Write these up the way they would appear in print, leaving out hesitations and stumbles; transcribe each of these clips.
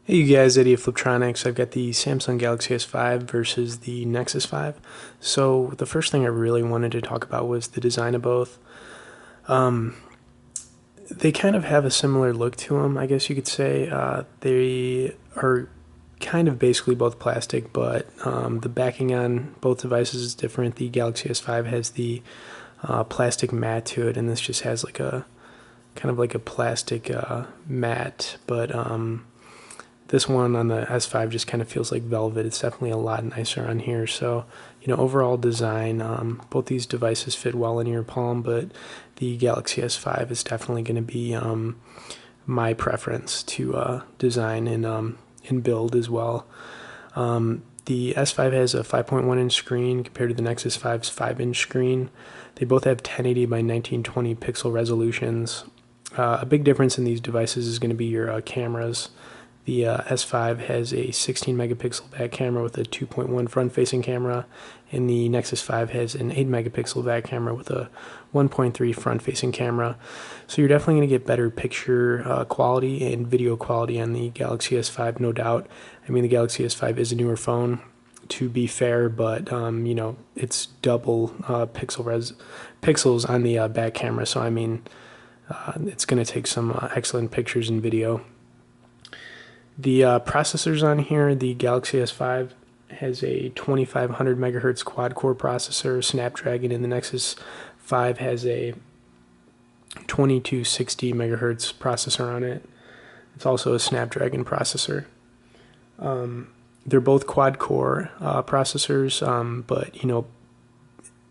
Hey you guys, Eddie of Fliptronics. I've got the Samsung Galaxy S5 versus the Nexus 5. So the first thing I really wanted to talk about was the design of both. Um, they kind of have a similar look to them, I guess you could say. They are kind of basically both plastic, but the backing on both devices is different. The Galaxy S5 has the plastic mat to it, and this just has like a kind of like a plastic mat, but this one on the S5 just kind of feels like velvet. It's definitely a lot nicer on here. So, overall design, both these devices fit well in your palm, but the Galaxy S5 is definitely going to be my preference to design and build as well. The S5 has a 5.1-inch screen compared to the Nexus 5's 5-inch screen. They both have 1080 by 1920 pixel resolutions. A big difference in these devices is going to be your cameras. The S5 has a 16 megapixel back camera with a 2.1 front facing camera, and the Nexus 5 has an 8 megapixel back camera with a 1.3 front facing camera. So you're definitely going to get better picture quality and video quality on the Galaxy S5, no doubt. I mean, the Galaxy S5 is a newer phone, to be fair, but it's double pixels on the back camera, so I mean, it's going to take some excellent pictures and video. The processors on here, the Galaxy S5 has a 2500 megahertz quad-core processor, Snapdragon, and the Nexus 5 has a 2260 megahertz processor on it. It's also a Snapdragon processor. They're both quad-core processors, but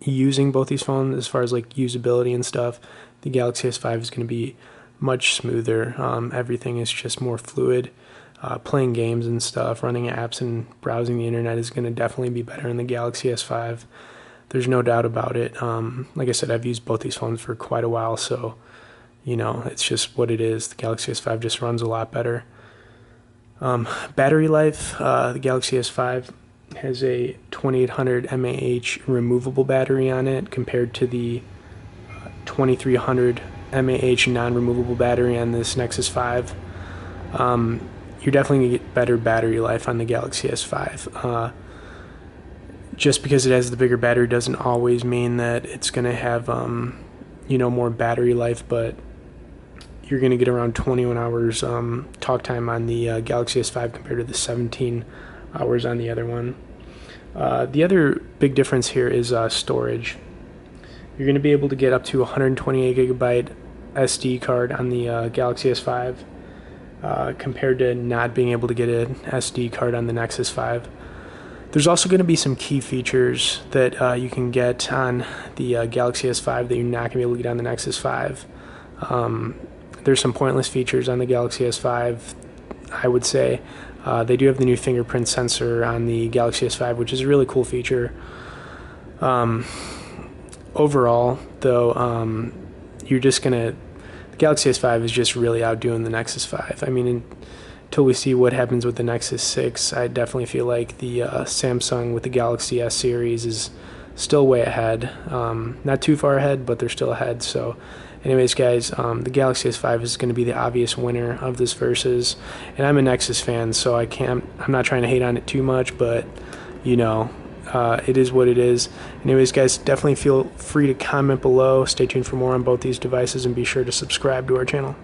using both these phones as far as like usability and stuff, the Galaxy S5 is going to be much smoother. Everything is just more fluid. Playing games and stuff, running apps and browsing the internet is going to definitely be better in the Galaxy S5. There's no doubt about it. Like I said, I've used both these phones for quite a while, so it's just what it is. The Galaxy S5 just runs a lot better. Battery life, the Galaxy S5 has a 2800 mAh removable battery on it compared to the 2300 mAh non-removable battery on this Nexus 5. You're definitely going to get better battery life on the Galaxy S5. Just because it has the bigger battery doesn't always mean that it's going to have, more battery life, but you're going to get around 21 hours talk time on the Galaxy S5 compared to the 17 hours on the other one. The other big difference here is storage. You're going to be able to get up to 128 gigabyte SD card on the Galaxy S5. Compared to not being able to get an SD card on the Nexus 5. There's also going to be some key features that you can get on the Galaxy S5 that you're not going to be able to get on the Nexus 5. There's some pointless features on the Galaxy S5, I would say. They do have the new fingerprint sensor on the Galaxy S5, which is a really cool feature. Overall, though, you're just going to Galaxy S5 is just really outdoing the Nexus 5. I mean, until we see what happens with the Nexus 6, I definitely feel like the Samsung with the Galaxy S series is still way ahead. Not too far ahead, but they're still ahead. So anyways, guys, the Galaxy S5 is going to be the obvious winner of this versus. And I'm a Nexus fan, so I'm not trying to hate on it too much, but it is what it is. Anyways, guys, definitely feel free to comment below. Stay tuned for more on both these devices and be sure to subscribe to our channel.